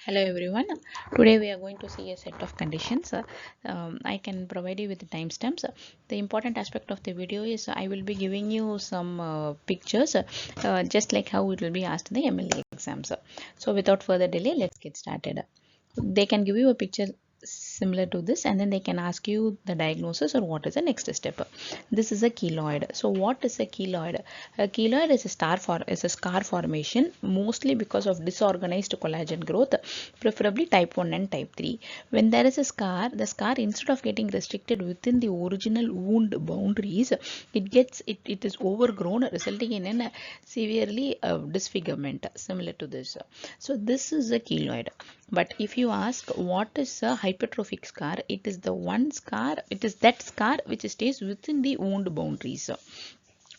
Hello everyone. Today we are going to see a set of conditions. I can provide you with the timestamps. The important aspect of the video is I will be giving you some pictures just like how it will be asked in the MLA exams. So without further delay, let's get started. They can give you a picture similar to this and then they can ask you the diagnosis or what is the next step. This is a keloid. So what is a keloid? A keloid is a scar formation mostly because of disorganized collagen growth, preferably type 1 and type 3. When there is a scar, the scar instead of getting restricted within the original wound boundaries, it is overgrown, resulting in a severely disfigurement similar to this. So this is a keloid. But if you ask what is a hypertrophic scar, it is that scar which stays within the wound boundaries.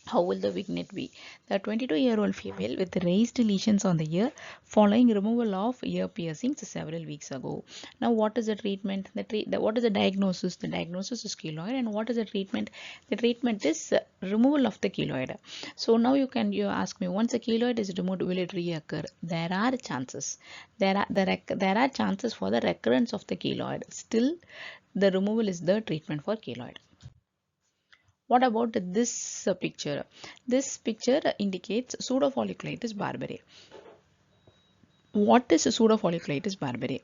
How will the vignette be? The 22-year-old female with raised lesions on the ear following removal of ear piercings several weeks ago. Now, what is the treatment? What is the diagnosis? The diagnosis is keloid. And what is the treatment? The treatment is removal of the keloid. So now you ask me, once a keloid is removed, will it reoccur? There are chances. There are chances for the recurrence of the keloid. Still, the removal is the treatment for keloid. What about this picture? This picture indicates pseudofolliculitis barbarae. What is pseudofolliculitis barbarae?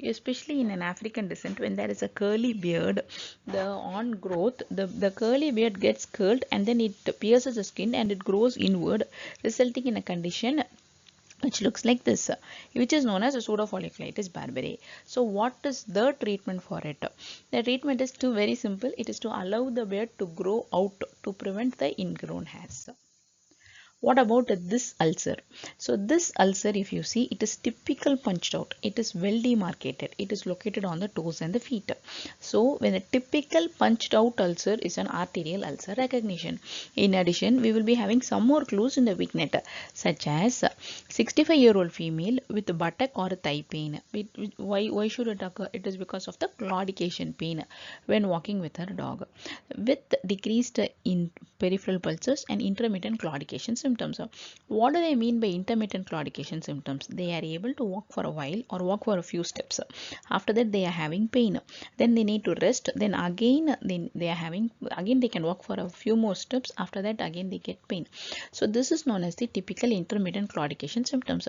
Especially in an African descent, when there is a curly beard, the curly beard gets curled and then it pierces the skin and it grows inward, resulting in a condition which looks like this, which is known as pseudofolliculitis barbarae. So what is the treatment for it? The treatment is very simple. It is to allow the beard to grow out to prevent the ingrown hairs. What about this ulcer? So this ulcer, if you see, it is typical punched out. It is well demarcated. It is located on the toes and the feet. So when a typical punched out ulcer is an arterial ulcer recognition. In addition, we will be having some more clues in the vignette, such as 65-year-old female with buttock or thigh pain. Why should it occur? It is because of the claudication pain when walking with her dog, with decreased in peripheral pulses and intermittent claudication symptoms. What do they mean by intermittent claudication symptoms? They are able to walk for a while or walk for a few steps. After that, they are having pain. Then they need to rest. Then again, they can walk for a few more steps. After that, again they get pain. So this is known as the typical intermittent claudication symptoms.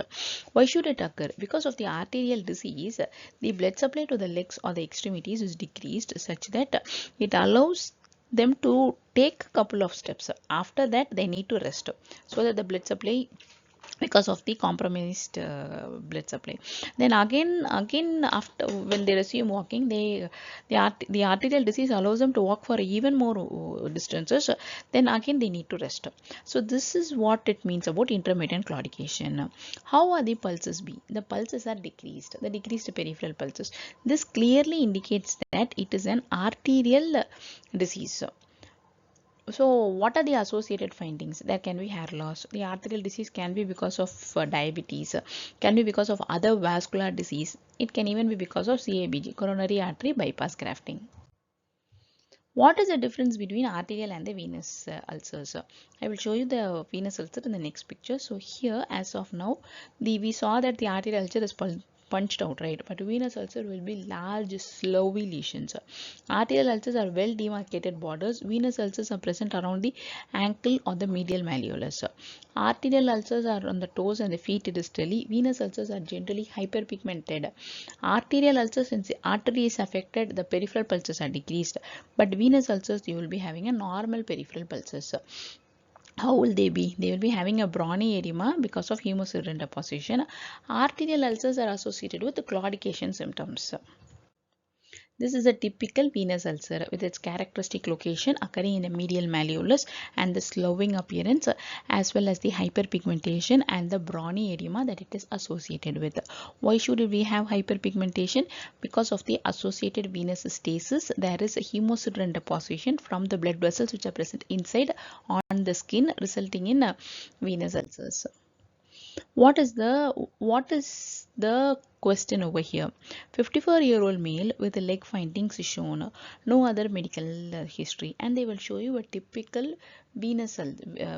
Why should it occur? Because of the arterial disease, the blood supply to the legs or the extremities is decreased such that it allows them to take a couple of steps. After that, they need to rest so that the blood supply, because of the compromised blood supply, then again after when they resume walking, the arterial disease allows them to walk for even more distances. Then again they need to rest. So this is what it means about intermittent claudication. How are the pulses be? The pulses are decreased peripheral pulses. This clearly indicates that it is an arterial disease. So what are the associated findings? There can be hair loss. The arterial disease can be because of diabetes, can be because of other vascular disease. It can even be because of CABG, coronary artery bypass grafting. What is the difference between arterial and the venous ulcers? I will show you the venous ulcer in the next picture. So here, as of now, we saw that the arterial ulcer is punched out, right? But venous ulcer will be large, slowy lesions. Arterial ulcers are well demarcated borders. Venous ulcers are present around the ankle or the medial malleolus. Arterial ulcers are on the toes and the feet distally. Venous ulcers are generally hyperpigmented. Arterial ulcers, since the artery is affected, the peripheral pulses are decreased. But venous ulcers, you will be having a normal peripheral pulses. How will they be? They will be having a brawny edema because of hemosiderin deposition. Arterial ulcers are associated with the claudication symptoms. This is a typical venous ulcer with its characteristic location occurring in the medial malleolus and the slowing appearance, as well as the hyperpigmentation and the brawny edema that it is associated with. Why should we have hyperpigmentation? Because of the associated venous stasis, there is a hemosiderin deposition from the blood vessels which are present inside on the skin, resulting in venous ulcers. What is the question over here. 54-year-old male with a leg findings is shown, no other medical history, and they will show you a typical venous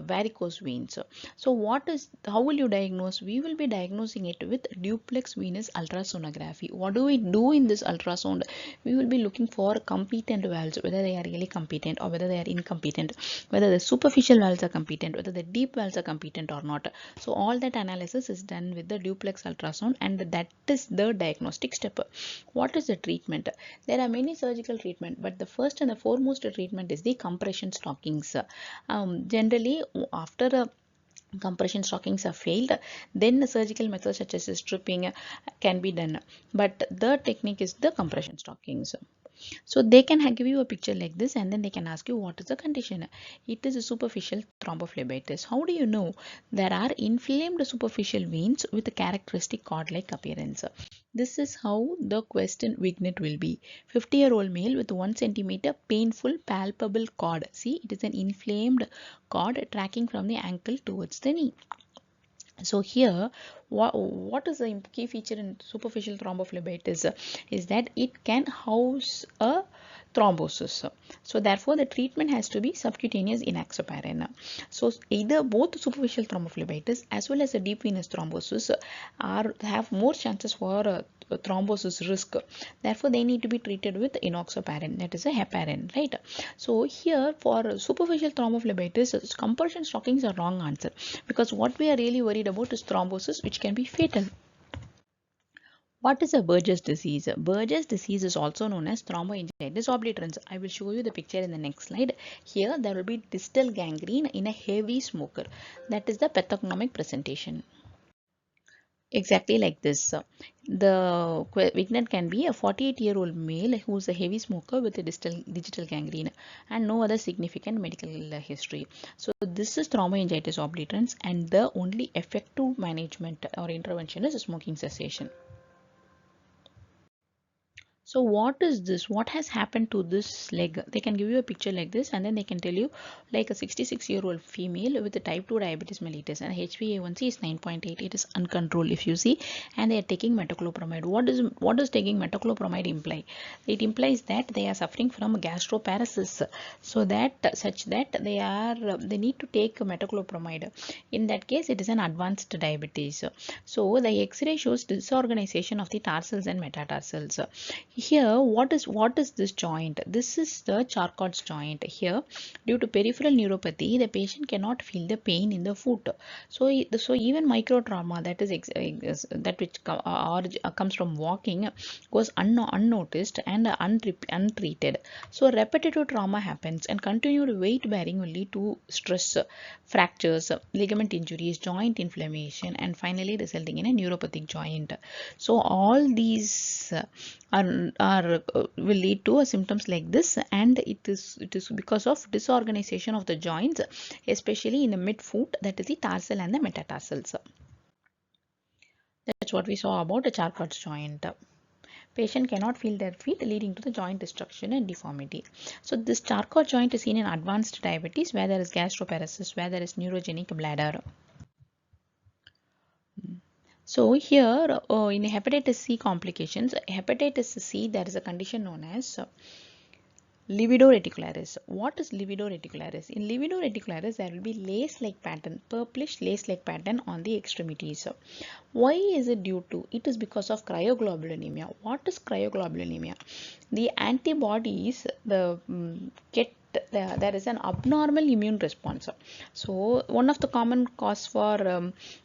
varicose veins. So how will you diagnose? We will be diagnosing it with duplex venous ultrasonography. What do we do in this ultrasound? We will be looking for competent valves, whether they are really competent or whether they are incompetent, whether the superficial valves are competent, whether the deep valves are competent or not. So all that analysis is done with the duplex ultrasound, and that is the diagnostic step. What is the treatment? There are many surgical treatment, but the first and the foremost treatment is the compression stockings. Generally, after a compression stockings are failed, then surgical methods such as stripping can be done, but the technique is the compression stockings. So they can give you a picture like this, and then they can ask you what is the condition. It is a superficial thrombophlebitis. How do you know? There are inflamed superficial veins with a characteristic cord-like appearance. This is how the question vignette will be. 50-year-old male with 1 centimeter painful palpable cord. See, it is an inflamed cord tracking from the ankle towards the knee. So here, what is the key feature in superficial thrombophlebitis is that it can house a thrombosis. So therefore, the treatment has to be subcutaneous enoxaparin. So either both superficial thrombophlebitis as well as a deep venous thrombosis have more chances for thrombosis risk. Therefore, they need to be treated with enoxaparin, that is a heparin, right? So here for superficial thrombophlebitis, compression stockings are wrong answer, because what we are really worried about is thrombosis, which can be fatal. What is a Beurgers disease? Beurgers disease is also known as thromboangiitis obliterans. I will show you the picture in the next slide. Here there will be distal gangrene in a heavy smoker. That is the pathognomic presentation. Exactly like this. The vignette can be a 48-year-old male who is a heavy smoker with a digital gangrene and no other significant medical history. So this is thromboangiitis obliterans, and the only effective management or intervention is smoking cessation. So what is this? What has happened to this leg? They can give you a picture like this, and then they can tell you like a 66-year-old female with a type 2 diabetes mellitus, and HbA1c is 9.8. It is uncontrolled if you see, and they are taking metoclopramide. What does taking metoclopramide imply? It implies that they are suffering from gastroparesis, so that they need to take metoclopramide. In that case, it is an advanced diabetes. So the X-ray shows disorganization of the tarsals and metatarsals. Here, what is this joint? This is the Charcot joint. Here, due to peripheral neuropathy, the patient cannot feel the pain in the foot. So even micro trauma, that is that which comes from walking, goes unnoticed and untreated. So repetitive trauma happens, and continued weight bearing will lead to stress, fractures, ligament injuries, joint inflammation, and finally resulting in a neuropathic joint. So all these will lead to symptoms like this, and it is because of disorganization of the joints, especially in the midfoot, that is the tarsal and the metatarsals. That's what we saw about a Charcot joint. Patient cannot feel their feet, leading to the joint destruction and deformity. So this Charcot joint is seen in advanced diabetes, where there is gastroparesis, where there is neurogenic bladder. So here in hepatitis C complications, hepatitis C, there is a condition known as livedo reticularis. What is livedo reticularis? In livedo reticularis, there will be lace-like pattern, purplish lace-like pattern on the extremities. Why is it due to? It is because of cryoglobulinemia. What is cryoglobulinemia? The antibodies there is an abnormal immune response. So one of the common cause for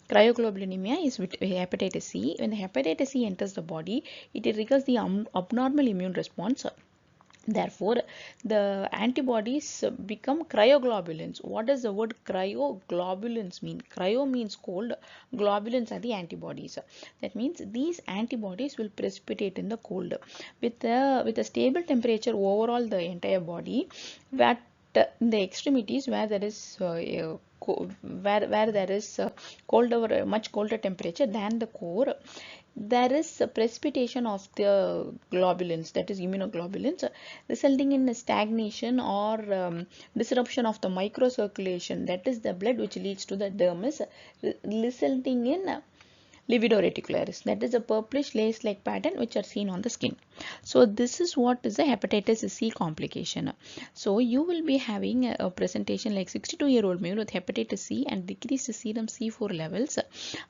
cryoglobulinemia is with hepatitis C. When the hepatitis C enters the body, it triggers the abnormal immune response. Therefore, the antibodies become cryoglobulins. What does the word cryoglobulins mean? Cryo means cold, globulins are the antibodies. That means these antibodies will precipitate in the cold. With a stable temperature overall the entire body, that in the extremities where there is much colder temperature than the core, there is a precipitation of the globulins, that is immunoglobulins, resulting in a stagnation or disruption of the microcirculation, that is the blood which leads to the dermis, resulting in livedo reticularis. That is a purplish lace-like pattern which are seen on the skin. So this is what is a hepatitis C complication. So you will be having a presentation like 62-year-old male with hepatitis C and decreased serum C4 levels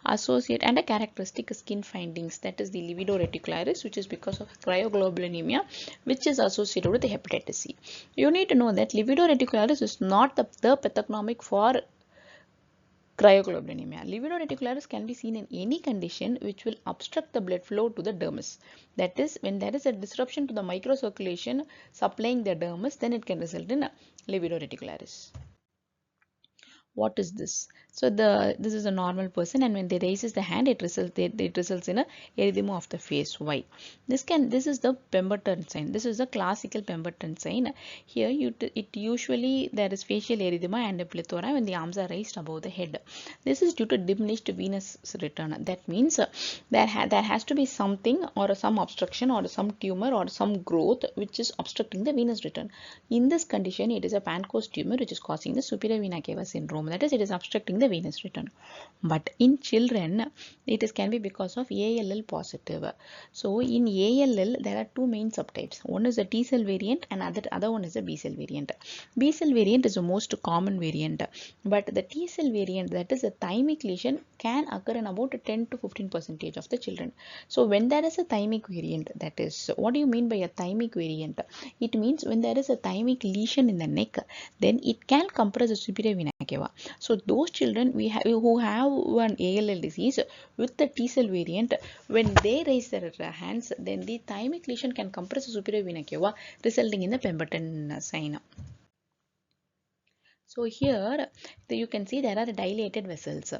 associate and a characteristic skin findings, that is the livedo reticularis, which is because of cryoglobulinemia, which is associated with the hepatitis C. You need to know that livedo reticularis is not the pathognomic for cryoglobulinemia. Livedo reticularis can be seen in any condition which will obstruct the blood flow to the dermis. That is, when there is a disruption to the microcirculation supplying the dermis, then it can result in livedo reticularis. What is this? So this is a normal person, and when they raises the hand, it results in a erythema of the face. Why? This is the Pemberton sign. This is the classical Pemberton sign. Here it usually there is facial erythema and a plethora when the arms are raised above the head. This is due to diminished venous return. That means there has to be something or some obstruction or some tumor or some growth which is obstructing the venous return. In this condition, it is a Pankos tumor which is causing the superior vena cava syndrome. That is, it is obstructing the venous return. But in children, it can be because of ALL positive. So in ALL, there are two main subtypes. One is a T cell variant and other one is a B cell variant. B cell variant is the most common variant, but the T cell variant, that is a thymic lesion, can occur in about 10 to 15% of the children. So when there is a thymic variant, that is, what do you mean by a thymic variant? It means when there is a thymic lesion in the neck, then it can compress the superior vena cava. So those children who have an ALL disease with the T cell variant, when they raise their hands, then the thymic lesion can compress the superior vena cava, resulting in the Pemberton sign. So here you can see there are dilated vessels.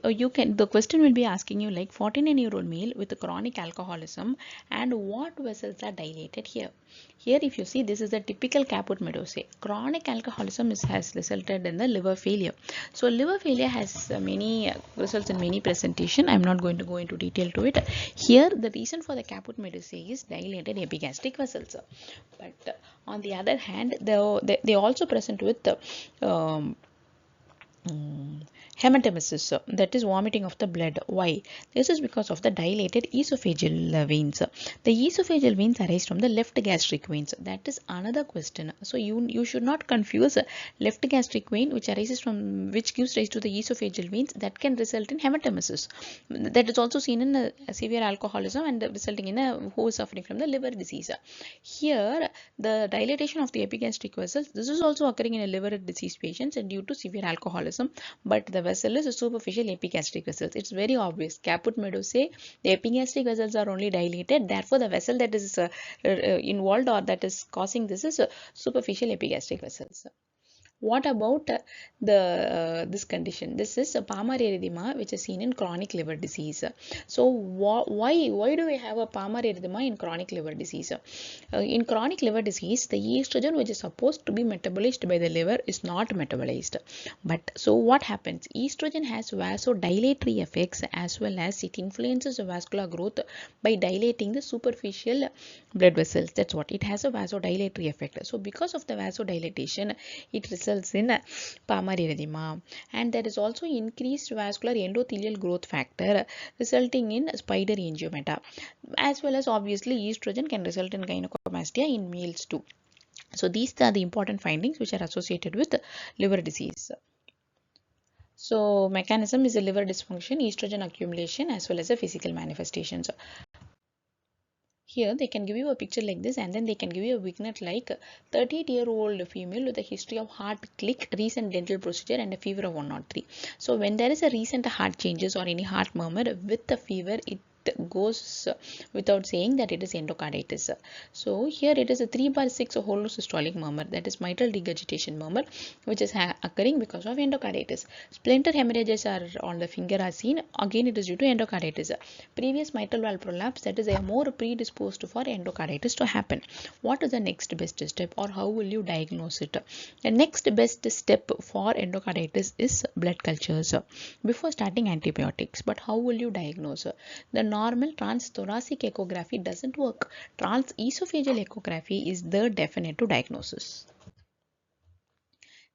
The question will be asking you like 49-year-old male with chronic alcoholism, and what vessels are dilated here. Here if you see, this is a typical caput medusae. Chronic alcoholism has resulted in the liver failure. So liver failure has many results in many presentation. I am not going to go into detail to it. Here the reason for the caput medusae is dilated epigastric vessels. But on the other hand, they also present with hematemesis, that is vomiting of the blood. Why? This is because of the dilated esophageal veins. The esophageal veins arise from the left gastric veins. That is another question. So you should not confuse left gastric vein, which gives rise to the esophageal veins, that can result in hematemesis. That is also seen in a severe alcoholism and resulting in who is suffering from the liver disease. Here the dilatation of the epigastric vessels, this is also occurring in a liver disease patients and due to severe alcoholism, but the vessel is a superficial epigastric vessels. It's very obvious. Caput medusae, the epigastric vessels are only dilated. Therefore, the vessel that is involved or that is causing this is superficial epigastric vessels. What about this condition? This is a palmar erythema which is seen in chronic liver disease. So why do we have a palmar erythema in chronic liver disease? In chronic liver disease, the estrogen which is supposed to be metabolized by the liver is not metabolized. But so what happens? Estrogen has vasodilatory effects as well as it influences the vascular growth by dilating the superficial blood vessels. That's what it has, a vasodilatory effect. So because of the vasodilatation, it results in palmar erythema, and there is also increased vascular endothelial growth factor resulting in spider angiomata, as well as obviously estrogen can result in gynecomastia in males too. So these are the important findings which are associated with liver disease. So mechanism is a liver dysfunction, estrogen accumulation, as well as the physical manifestations. Here they can give you a picture like this, and then they can give you a vignette like 38-year-old female with a history of heart click, recent dental procedure and a fever of 103. So when there is a recent heart changes or any heart murmur with the fever, it goes without saying that it is endocarditis. So here it is a 3/6 holosystolic murmur, that is mitral regurgitation murmur, which is occurring because of endocarditis. Splinter hemorrhages are on the finger are seen. Again, it is due to endocarditis. Previous mitral valve prolapse, that is, they are more predisposed for endocarditis to happen. What is the next best step, or how will you diagnose it? The next best step for endocarditis is blood cultures before starting antibiotics. But how will you diagnose? The normal transthoracic echography doesn't work. Transesophageal echography is the definitive diagnosis.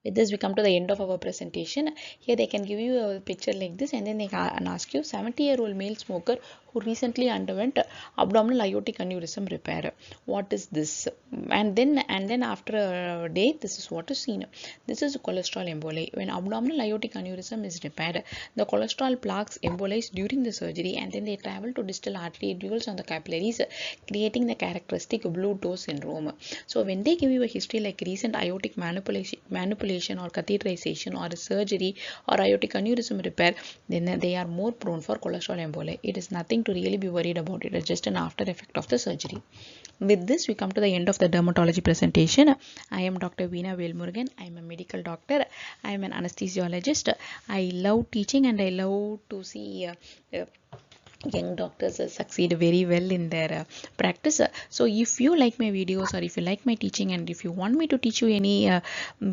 With this, we come to the end of our presentation. Here they can give you a picture like this, and then they can ask you 70-year-old male smoker who recently underwent abdominal aortic aneurysm repair. What is this? And then after a day, this is what is seen. This is cholesterol emboli. When abdominal aortic aneurysm is repaired, the cholesterol plaques embolize during the surgery, and then they travel to distal arterioles on the capillaries, creating the characteristic blue toe syndrome. So when they give you a history like recent aortic manipulation or catheterization or surgery or aortic aneurysm repair, then they are more prone for cholesterol emboli. It is nothing to really be worried about. It is just an after effect of the surgery. With this, we come to the end of the dermatology presentation. I am Dr. Veena Velmurugan. I am a medical doctor. I am an anesthesiologist. I love teaching and I love to see young doctors succeed very well in their practice. So if you like my videos, or if you like my teaching, and if you want me to teach you any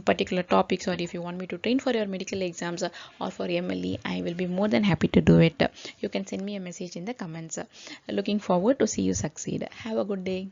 particular topics, or if you want me to train for your medical exams or for MLE, I will be more than happy to do it. You can send me a message in the comments. Looking forward to see you succeed. Have a good day.